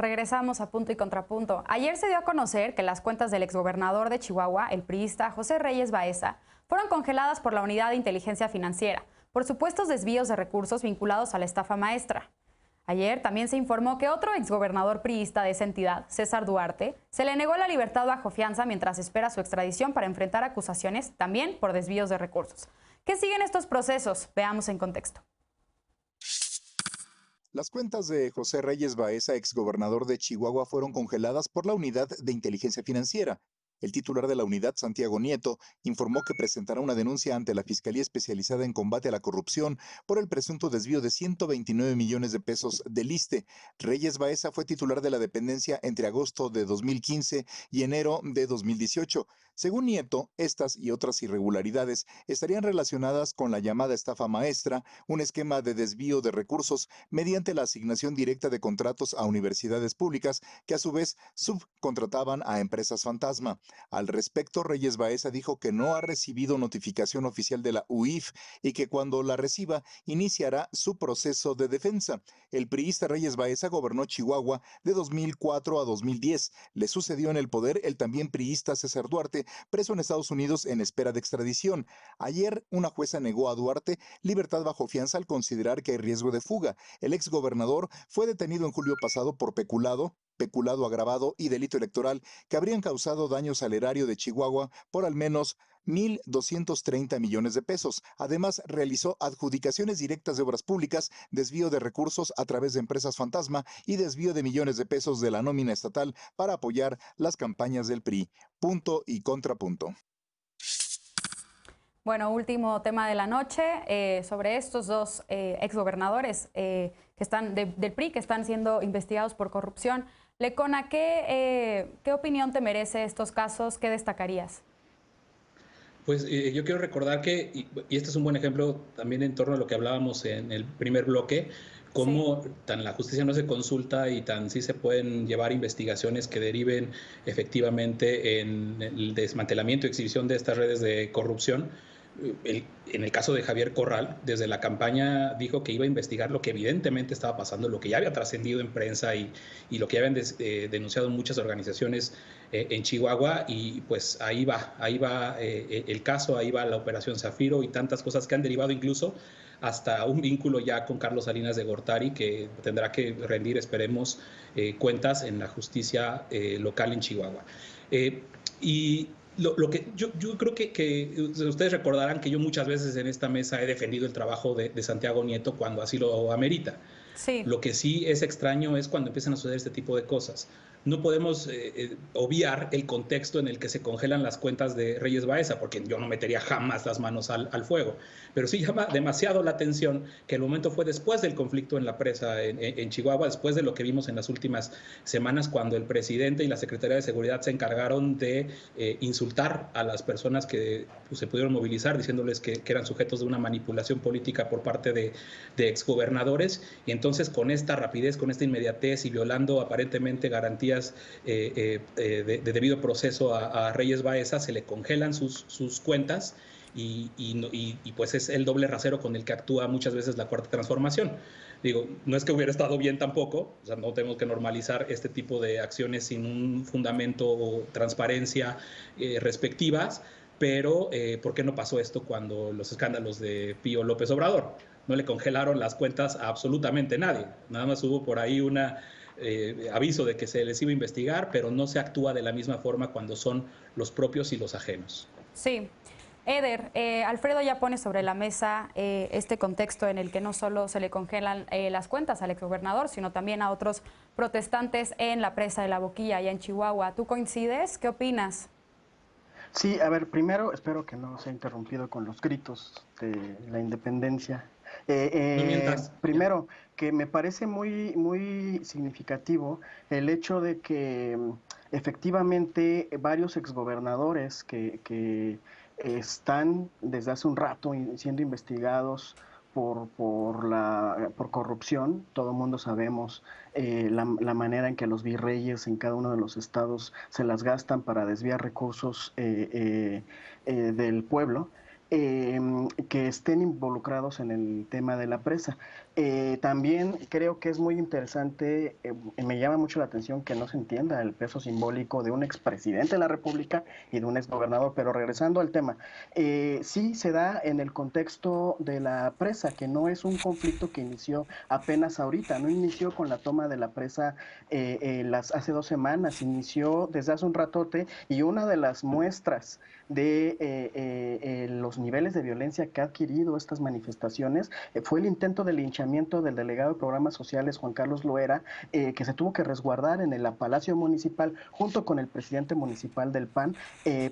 Regresamos a Punto y Contrapunto. Ayer se dio a conocer que las cuentas del exgobernador de Chihuahua, el priista José Reyes Baeza, fueron congeladas por la Unidad de Inteligencia Financiera por supuestos desvíos de recursos vinculados a la estafa maestra. Ayer también se informó que otro exgobernador priista de esa entidad, César Duarte, se le negó la libertad bajo fianza mientras espera su extradición para enfrentar acusaciones también por desvíos de recursos. ¿Qué siguen estos procesos? Veamos en contexto. Las cuentas de José Reyes Baeza, exgobernador de Chihuahua, fueron congeladas por la Unidad de Inteligencia Financiera. El titular de la unidad, Santiago Nieto, informó que presentará una denuncia ante la Fiscalía Especializada en Combate a la Corrupción por el presunto desvío de 129 millones de pesos del ISSSTE. Reyes Baeza fue titular de la dependencia entre agosto de 2015 y enero de 2018. Según Nieto, estas y otras irregularidades estarían relacionadas con la llamada estafa maestra, un esquema de desvío de recursos mediante la asignación directa de contratos a universidades públicas que a su vez subcontrataban a empresas fantasma. Al respecto, Reyes Baeza dijo que no ha recibido notificación oficial de la UIF y que cuando la reciba iniciará su proceso de defensa. El priista Reyes Baeza gobernó Chihuahua de 2004 a 2010. Le sucedió en el poder el también priista César Duarte, preso en Estados Unidos en espera de extradición. Ayer, una jueza negó a Duarte libertad bajo fianza al considerar que hay riesgo de fuga. El exgobernador fue detenido en julio pasado por peculado agravado y delito electoral que habrían causado daños al erario de Chihuahua por al menos 1.230 millones de pesos. Además, realizó adjudicaciones directas de obras públicas, desvío de recursos a través de empresas fantasma y desvío de millones de pesos de la nómina estatal para apoyar las campañas del PRI. Punto y contrapunto. Bueno, último tema de la noche, sobre estos dos exgobernadores que están del PRI, que están siendo investigados por corrupción. Lecona, ¿qué opinión te merece estos casos? ¿Qué destacarías? Pues yo quiero recordar que, y este es un buen ejemplo también en torno a lo que hablábamos en el primer bloque, cómo tan la justicia no se consulta y tan sí se pueden llevar investigaciones que deriven efectivamente en el desmantelamiento y exhibición de estas redes de corrupción. En el caso de Javier Corral, desde la campaña dijo que iba a investigar lo que evidentemente estaba pasando, lo que ya había trascendido en prensa y lo que habían denunciado muchas organizaciones en Chihuahua, y pues ahí va el caso, ahí va la Operación Zafiro y tantas cosas que han derivado incluso hasta un vínculo ya con Carlos Salinas de Gortari, que tendrá que rendir, esperemos, cuentas en la justicia local en Chihuahua. Y lo que yo creo que ustedes recordarán que yo muchas veces en esta mesa he defendido el trabajo de Santiago Nieto cuando así lo amerita. Sí. Lo que sí es extraño es cuando empiezan a suceder este tipo de cosas. No podemos obviar el contexto en el que se congelan las cuentas de Reyes Baeza, porque yo no metería jamás las manos al fuego. Pero sí llama demasiado la atención que el momento fue después del conflicto en la presa en Chihuahua, después de lo que vimos en las últimas semanas, cuando el presidente y la Secretaría de Seguridad se encargaron de insultar a las personas que pues, se pudieron movilizar, diciéndoles que eran sujetos de una manipulación política por parte de exgobernadores. Y entonces, con esta rapidez, con esta inmediatez y violando aparentemente garantías de debido proceso a Reyes Baeza, se le congelan sus cuentas y pues es el doble rasero con el que actúa muchas veces la Cuarta Transformación. Digo, no es que hubiera estado bien tampoco, o sea, no tenemos que normalizar este tipo de acciones sin un fundamento o transparencia respectivas, pero ¿por qué no pasó esto cuando los escándalos de Pío López Obrador? No le congelaron las cuentas a absolutamente nadie, nada más hubo por ahí una aviso de que se les iba a investigar, pero no se actúa de la misma forma cuando son los propios y los ajenos. Sí. Eder, Alfredo ya pone sobre la mesa este contexto en el que no solo se le congelan las cuentas al exgobernador, sino también a otros protestantes en la presa de La Boquilla, allá en Chihuahua. ¿Tú coincides? ¿Qué opinas? Sí, a ver, primero espero que no sea interrumpido con los gritos de la independencia. No mientas. Primero, que me parece muy significativo el hecho de que efectivamente varios exgobernadores que están desde hace un rato siendo investigados por corrupción. Todo el mundo sabemos la manera en que los virreyes en cada uno de los estados se las gastan para desviar recursos del pueblo. que estén involucrados en el tema de la presa. También creo que es muy interesante, me llama mucho la atención que no se entienda el peso simbólico de un expresidente de la República y de un exgobernador, pero regresando al tema, sí se da en el contexto de la presa, que no es un conflicto que inició apenas ahorita, no inició con la toma de la presa hace 2 semanas, inició desde hace un ratote, y una de las muestras de los niveles de violencia que ha adquirido estas manifestaciones fue el intento de linchamiento del delegado de programas sociales Juan Carlos Loera, que se tuvo que resguardar en el Palacio Municipal junto con el presidente municipal del PAN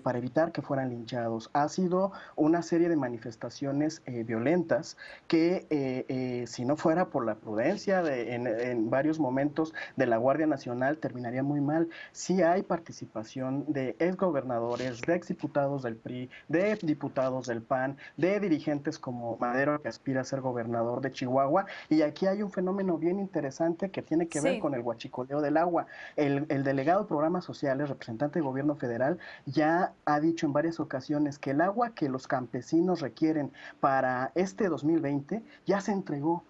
para evitar que fueran linchados. Ha sido una serie de manifestaciones violentas que si no fuera por la prudencia en varios momentos de la Guardia Nacional terminaría muy mal. Sí hay participación de exgobernadores, de exdiputados del PRI, de diputados del PAN, de dirigentes como Madero, que aspira a ser gobernador de Chihuahua, y aquí hay un fenómeno bien interesante que tiene que ver con el huachicoleo del agua. El delegado de programas sociales, representante de gobierno federal, ya ha dicho en varias ocasiones que el agua que los campesinos requieren para este 2020 ya se entregó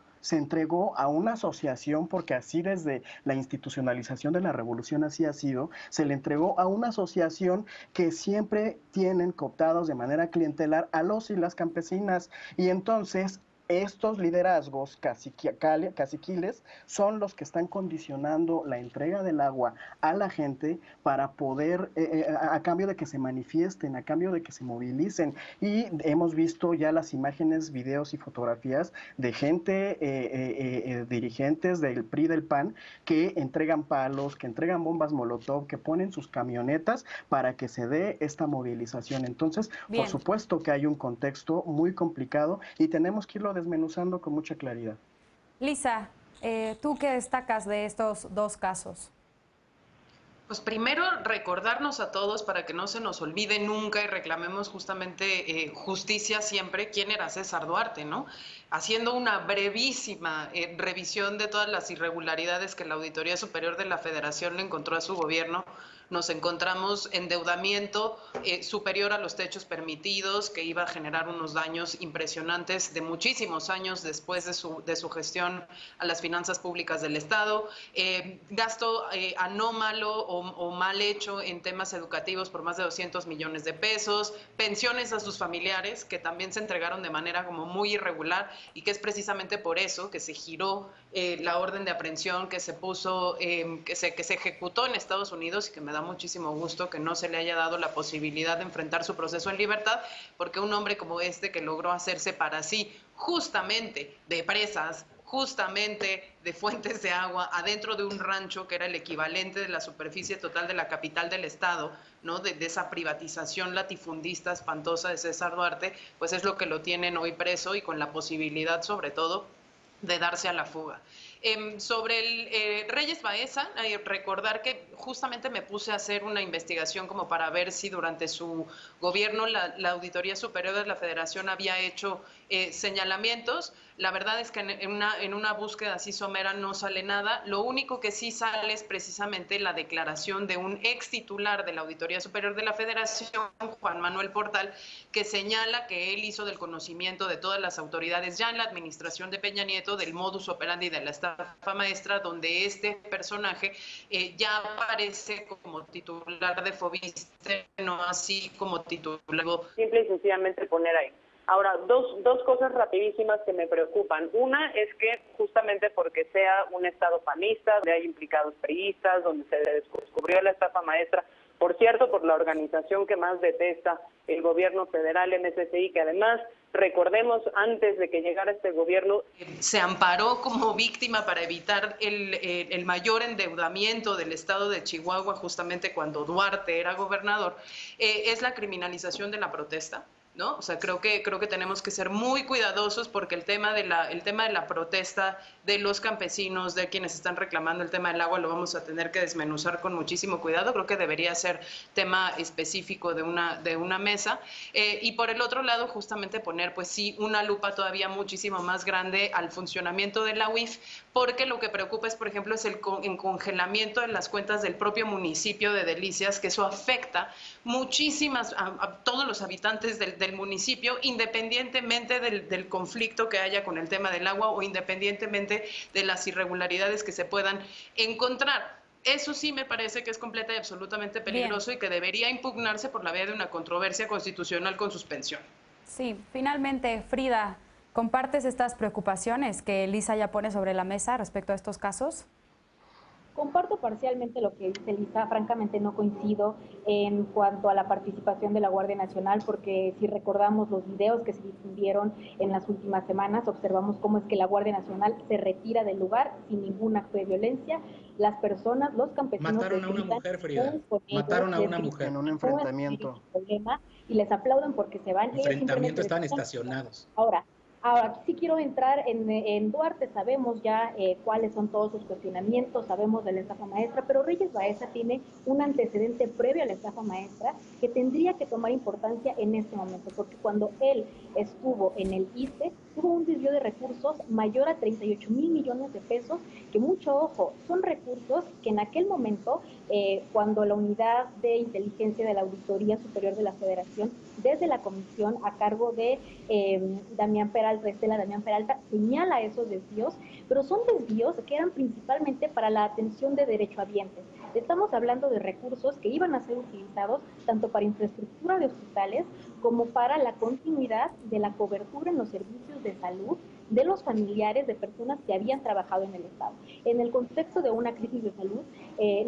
a una asociación, porque así desde la institucionalización de la revolución así ha sido, se le entregó a una asociación que siempre tienen cooptados de manera clientelar a los y las campesinas, y entonces estos liderazgos caciquiles son los que están condicionando la entrega del agua a la gente para poder, a cambio de que se manifiesten, a cambio de que se movilicen. Y hemos visto ya las imágenes, videos y fotografías de gente, dirigentes del PRI, del PAN, que entregan palos, que entregan bombas molotov, que ponen sus camionetas para que se dé esta movilización. Entonces, por supuesto que hay un contexto muy complicado y tenemos que irlo desmenuzando con mucha claridad. Lisa, ¿tú qué destacas de estos dos casos? Pues primero recordarnos a todos para que no se nos olvide nunca y reclamemos justamente justicia siempre, quién era César Duarte, ¿no? Haciendo una brevísima revisión de todas las irregularidades que la Auditoría Superior de la Federación le encontró a su gobierno, nos encontramos endeudamiento superior a los techos permitidos, que iba a generar unos daños impresionantes de muchísimos años después de su gestión a las finanzas públicas del Estado, gasto anómalo o mal hecho en temas educativos por más de 200 millones de pesos, pensiones a sus familiares que también se entregaron de manera como muy irregular, y que es precisamente por eso que se giró la orden de aprehensión que se puso, que se ejecutó en Estados Unidos, y que me da muchísimo gusto que no se le haya dado la posibilidad de enfrentar su proceso en libertad, porque un hombre como este, que logró hacerse para sí justamente de presas, justamente de fuentes de agua, adentro de un rancho que era el equivalente de la superficie total de la capital del estado, ¿no? De esa privatización latifundista espantosa de César Duarte, pues es lo que lo tienen hoy preso y con la posibilidad, sobre todo, de darse a la fuga. Sobre el Reyes Baeza, recordar que justamente me puse a hacer una investigación como para ver si durante su gobierno la Auditoría Superior de la Federación había hecho señalamientos. La verdad es que en una búsqueda así somera no sale nada. Lo único que sí sale es precisamente la declaración de un ex titular de la Auditoría Superior de la Federación, Juan Manuel Portal, que señala que él hizo del conocimiento de todas las autoridades ya en la administración de Peña Nieto del modus operandi de la estafa maestra, donde este personaje ya aparece como titular de Fobiste, no así como titular. Simple y sencillamente poner ahí. Ahora, dos cosas rapidísimas que me preocupan. Una es que justamente porque sea un estado panista, donde hay implicados priistas, donde se descubrió la estafa maestra, por cierto, por la organización que más detesta el gobierno federal, MSCI, que además, recordemos, antes de que llegara este gobierno, se amparó como víctima para evitar el mayor endeudamiento del estado de Chihuahua, justamente cuando Duarte era gobernador, es la criminalización de la protesta, ¿no? O sea, creo que tenemos que ser muy cuidadosos, porque el tema de la protesta de los campesinos, de quienes están reclamando el tema del agua, lo vamos a tener que desmenuzar con muchísimo cuidado. Creo que debería ser tema específico de una mesa. Y por el otro lado, justamente poner, pues sí, una lupa todavía muchísimo más grande al funcionamiento de la UIF, porque lo que preocupa es, por ejemplo, es el congelamiento de las cuentas del propio municipio de Delicias, que eso afecta muchísimas a todos los habitantes del del municipio, independientemente del conflicto que haya con el tema del agua o independientemente de las irregularidades que se puedan encontrar. Eso sí me parece que es completa y absolutamente peligroso y que debería impugnarse por la vía de una controversia constitucional con suspensión. Sí, finalmente, Frida, ¿compartes estas preocupaciones que Lisa ya pone sobre la mesa respecto a estos casos? Comparto parcialmente lo que dice Lisa, francamente no coincido en cuanto a la participación de la Guardia Nacional, porque si recordamos los videos que se difundieron en las últimas semanas, observamos cómo es que la Guardia Nacional se retira del lugar sin ningún acto de violencia. Las personas, los campesinos... Mataron a una mujer, Frida. Mataron a una mujer. En un enfrentamiento. Y les aplauden porque se van. Enfrentamiento, están estacionados. Ahora, sí quiero entrar en Duarte, sabemos ya cuáles son todos sus cuestionamientos, sabemos de la estafa maestra, pero Reyes Baeza tiene un antecedente previo a la estafa maestra que tendría que tomar importancia en este momento, porque cuando él estuvo en el ISSSTE, tuvo un desvío de recursos mayor a 38,000 millones de pesos, que mucho ojo, son recursos que en aquel momento, cuando la unidad de inteligencia de la Auditoría Superior de la Federación, desde la comisión a cargo de Estela Damián Peralta, señala esos desvíos, pero son desvíos que eran principalmente para la atención de derechohabientes. Estamos hablando de recursos que iban a ser utilizados tanto para infraestructura de hospitales como para la continuidad de la cobertura en los servicios de salud de los familiares de personas que habían trabajado en el Estado. En el contexto de una crisis de salud,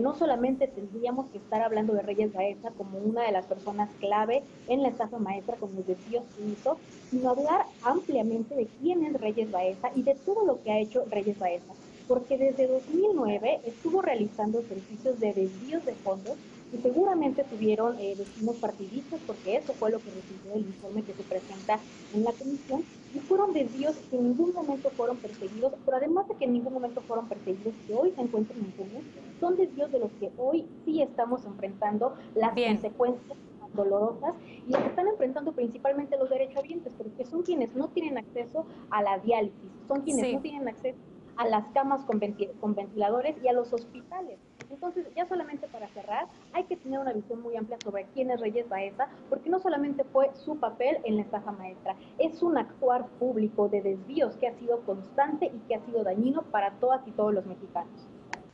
no solamente tendríamos que estar hablando de Reyes Baeza como una de las personas clave en la estafa maestra con los desvíos que hizo, sino hablar ampliamente de quién es Reyes Baeza y de todo lo que ha hecho Reyes Baeza, porque desde 2009 estuvo realizando ejercicios de desvíos de fondos y seguramente tuvieron destinos partidistas, porque eso fue lo que recibió el informe que se presenta en la comisión, y fueron desvíos que en ningún momento fueron perseguidos, pero además de que en ningún momento fueron perseguidos, que hoy se encuentran impunes, son desvíos de los que hoy sí estamos enfrentando las consecuencias dolorosas y las están enfrentando principalmente los derechohabientes, porque son quienes no tienen acceso a la diálisis, son quienes no tienen acceso a las camas con ventiladores y a los hospitales. Entonces, ya solamente para cerrar, hay que tener una visión muy amplia sobre quién es Reyes Baeza, porque no solamente fue su papel en la estafa maestra, es un actuar público de desvíos que ha sido constante y que ha sido dañino para todas y todos los mexicanos.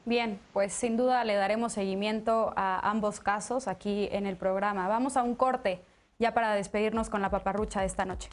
Bien, pues sin duda le daremos seguimiento a ambos casos aquí en el programa. Vamos a un corte ya para despedirnos con la paparrucha de esta noche.